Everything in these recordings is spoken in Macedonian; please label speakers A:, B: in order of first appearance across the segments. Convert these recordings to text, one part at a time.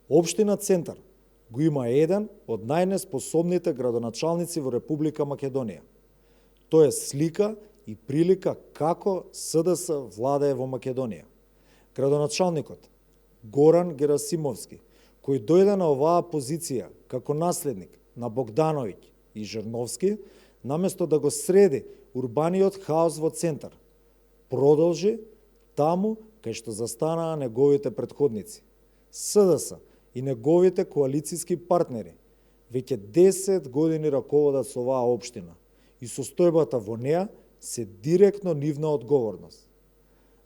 A: Општина Центар го има еден од најнеспособните градоначалници во Република Македонија. Тој е слика и прилика како СДС владее во Македонија. Градоначалникот Горан Герасимовски, кој дојде на оваа позиција како наследник на Богдановиќ и Жерновски, наместо да го среди урбаниот хаос во Центар, продолжи таму кај што застанаа неговите претходници. СДС и неговите коалициски партнери веќе 10 години раководат со оваа општина и состојбата во неа се директно нивна одговорност.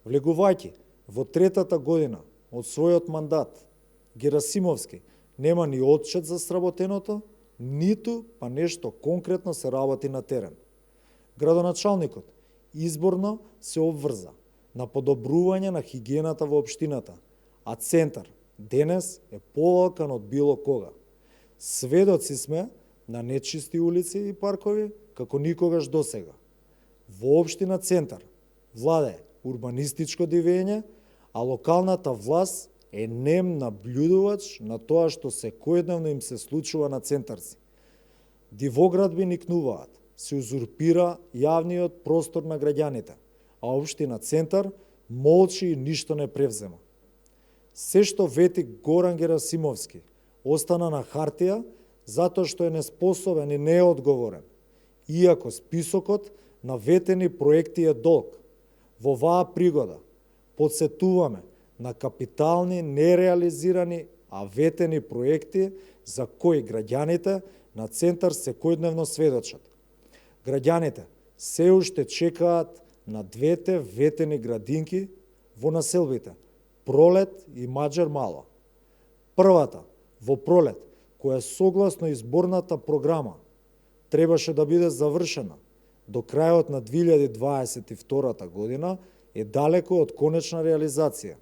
A: Влегувајќи во третата година од својот мандат, Герасимовски нема ни отчет за сработеното, ниту па нешто конкретно се работи на терен. Градоначалникот изборно се обврза на подобрување на хигиената во општината, а Центар денес е повалкан од било кога. Сведоци сме на нечисти улици и паркови како никогаш досега. Во општина Центар владее урбанистичко дивење, а локалната власт е нем наблюдувач на тоа што секојдневно им се случува на центарци. Дивоградби никнуваат, се узурпира јавниот простор на граѓаните, а општина Центар молчи и ништо не превзема. Се што вети Горан Герасимовски остана на хартија затоа што е неспособен и неодговорен, иако списокот на ветени проекти е долг. Во оваа пригода подсетуваме на капитални, нереализирани, а ветени проекти за кои граѓаните на Центар секојдневно сведочат. Граѓаните се уште чекаат на двете ветени градинки во населбите Пролет и Маџар Мало. Првата во Пролет, која согласно изборната програма требаше да биде завршена до крајот на 2022 година, е далеко од конечна реализација.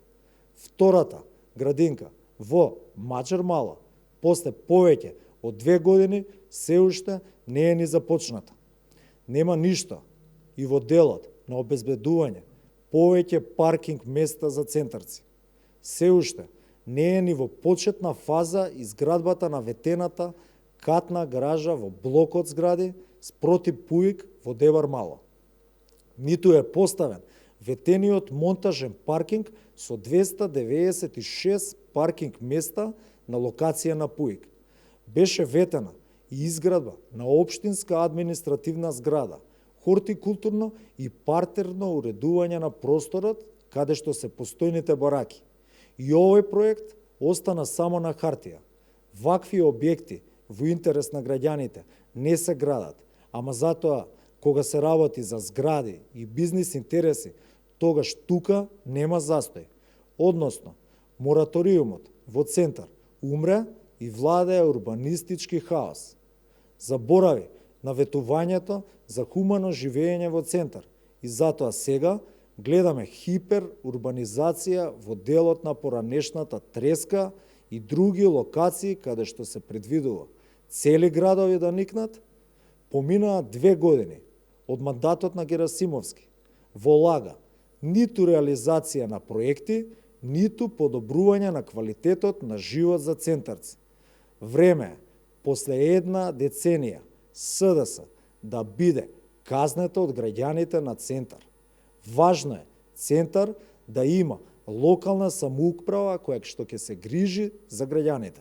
A: Втората градинка во Маџар Мало, после повеќе од 2 години, се уште не е ни започната. Нема ништо и во делот на обезбедување повеќе паркинг места за центарци. Се уште не е ни во почетна фаза изградбата на ветената катна гаража во блокот згради спроти ПУИК во Девар Мало. Ниту е поставен ветениот монтажен паркинг со 296 паркинг места на локација на ПУИК. Беше ветена и изградба на општинска административна зграда, хортикултурно и партерно уредување на просторот каде што се постојните бараки. И овој проект остана само на хартија. Вакви објекти во интерес на граѓаните не се градат, ама затоа кога се работи за згради и бизнис интереси, тогаш тука нема застој. Односно, мораториумот во Центар умре и владее урбанистички хаос. Заборави на ветувањето за хумано живење во Центар и затоа сега гледаме хиперурбанизација во делот на поранешната Треска и други локации каде што се предвидува цели градови да никнат. Поминаа 2 години од мандатот на Герасимовски. Во лага ниту реализација на проекти, ниту подобрување на квалитетот на живот за центарци. Време е, после 1 деценија, СДС да биде казнета од граѓаните на Центар. Важно е Центар да има локална самоуправа која што ќе се грижи за граѓаните.